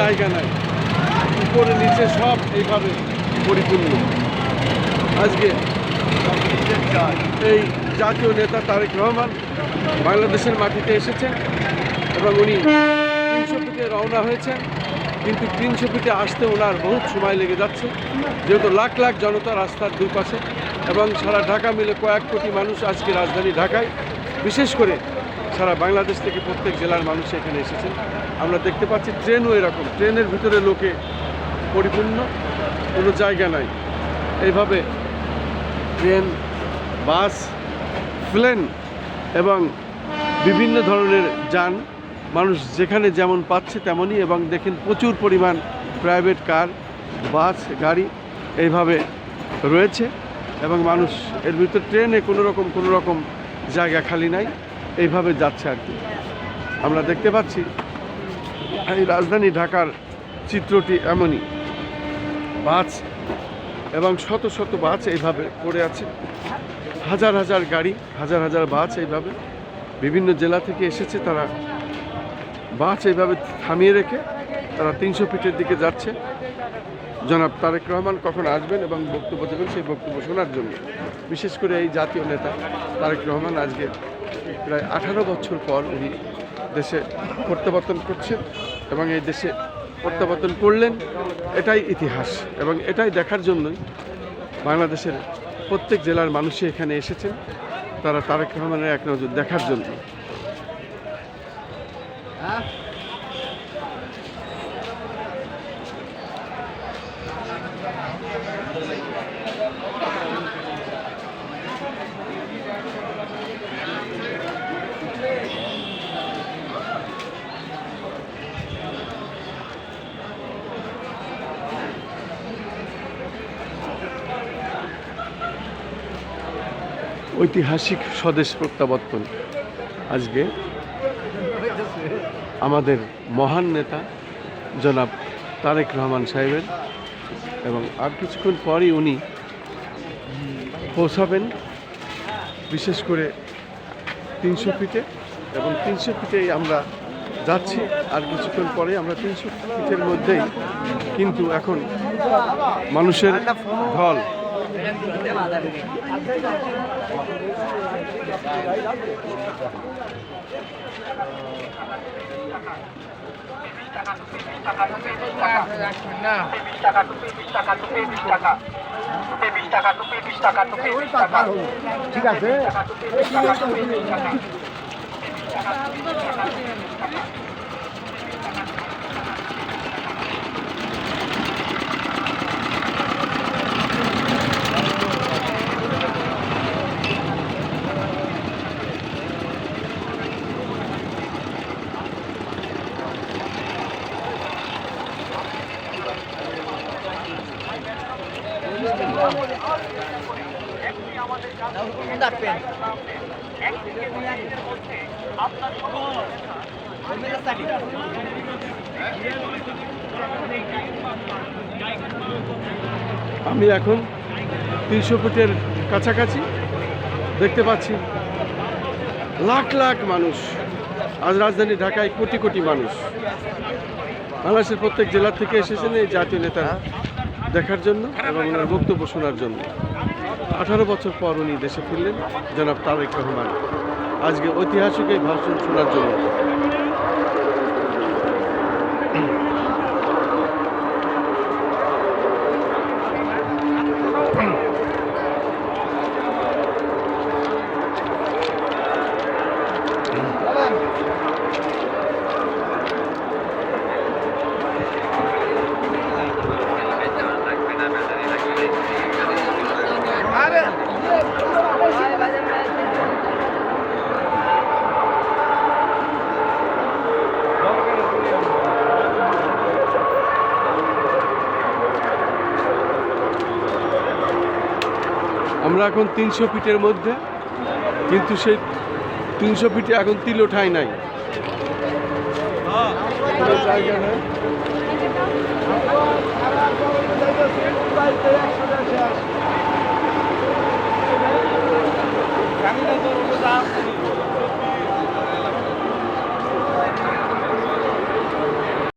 জায়গা নাই, উপরে নিচে সব এইভাবে পরিপূর্ণ। আজকে এই জাতীয় নেতা তারেক রহমান বাংলাদেশের মাটিতে এসেছেন এবং উনি 300 ফিটে রওনা হয়েছেন, কিন্তু 300 ফিটে আসতে ওনার বহুত সময় লেগে যাচ্ছে, যেহেতু লাখ লাখ জনতা রাস্তার দুই পাশে এবং সারা ঢাকা মিলে কয়েক কোটি মানুষ আজকে রাজধানী ঢাকায়, বিশেষ করে সারা বাংলাদেশ থেকে প্রত্যেক জেলার মানুষ এখানে এসেছেন। আমরা দেখতে পাচ্ছি ট্রেনও এরকম, ট্রেনের ভিতরে লোকে পরিপূর্ণ, কোনো জায়গা নাই। এইভাবে ট্রেন, বাস, প্লেন এবং বিভিন্ন ধরনের যান মানুষ যেখানে যেমন পাচ্ছে তেমনই, এবং দেখেন প্রচুর পরিমাণ প্রাইভেট কার, বাস, গাড়ি এইভাবে রয়েছে এবং মানুষ এর ভিতরে ট্রেনে কোনো রকম জায়গা খালি নাই, এইভাবে যাচ্ছে আর কি। আমরা দেখতে পাচ্ছি এই রাজধানী ঢাকার চিত্রটি এমনই, বাস এবং শত শত বাস এইভাবে পড়ে আছে, হাজার হাজার গাড়ি, হাজার হাজার বাস এইভাবে বিভিন্ন জেলা থেকে এসেছে। তারা বাস এইভাবে থামিয়ে রেখে তারা 300 ফিটের দিকে যাচ্ছে। জনাব তারেক রহমান কখন আসবেন এবং বক্তব্য দেবেন সেই বক্তব্য শোনার জন্য। বিশেষ করে এই জাতীয় নেতা তারেক রহমান আজকে প্রায় 18 বছর পর উনি দেশে প্রত্যাবর্তন করছেন এবং এই দেশে প্রত্যাবর্তন করলেন, এটাই ইতিহাস এবং এটাই দেখার জন্যই বাংলাদেশের প্রত্যেক জেলার মানুষই এখানে এসেছেন, তারা তারেক রহমানের এক নজর দেখার জন্য। ঐতিহাসিক স্বদেশ প্রত্যাবর্তন আজকে আমাদের মহান নেতা জনাব তারেক রহমান সাহেবের, এবং আর কিছুক্ষণ পরই উনি পৌঁছাবেন বিশেষ করে 300 ফিটে, এবং 300 ফিটেই আমরা যাচ্ছি। আর কিছুক্ষণ পরে আমরা 300 ফিটের মধ্যেই কিন্তু এখন মানুষের ঢল। ঠিক আছে। আমি এখন 300 ফিটের কাছাকাছি দেখতে পাচ্ছি লাখ লাখ মানুষ। আজ রাজধানী ঢাকায় কোটি কোটি মানুষ বাংলাদেশের প্রত্যেক জেলা থেকে এসেছেন এই জাতীয় নেতারা দেখার জন্য এবং ওনার বক্তব্য শোনার জন্য। 18 বছর পর উনি দেশে ফিরলেন জনাব তারেক রহমান, আজকে ঐতিহাসিক এই ভাষণ শোনার জন্য। আমরা এখন 300 ফিটের মধ্যে, কিন্তু সেই 300 ফিটে এখন তিল ওঠাই নাই, কোনো জায়গা নাই।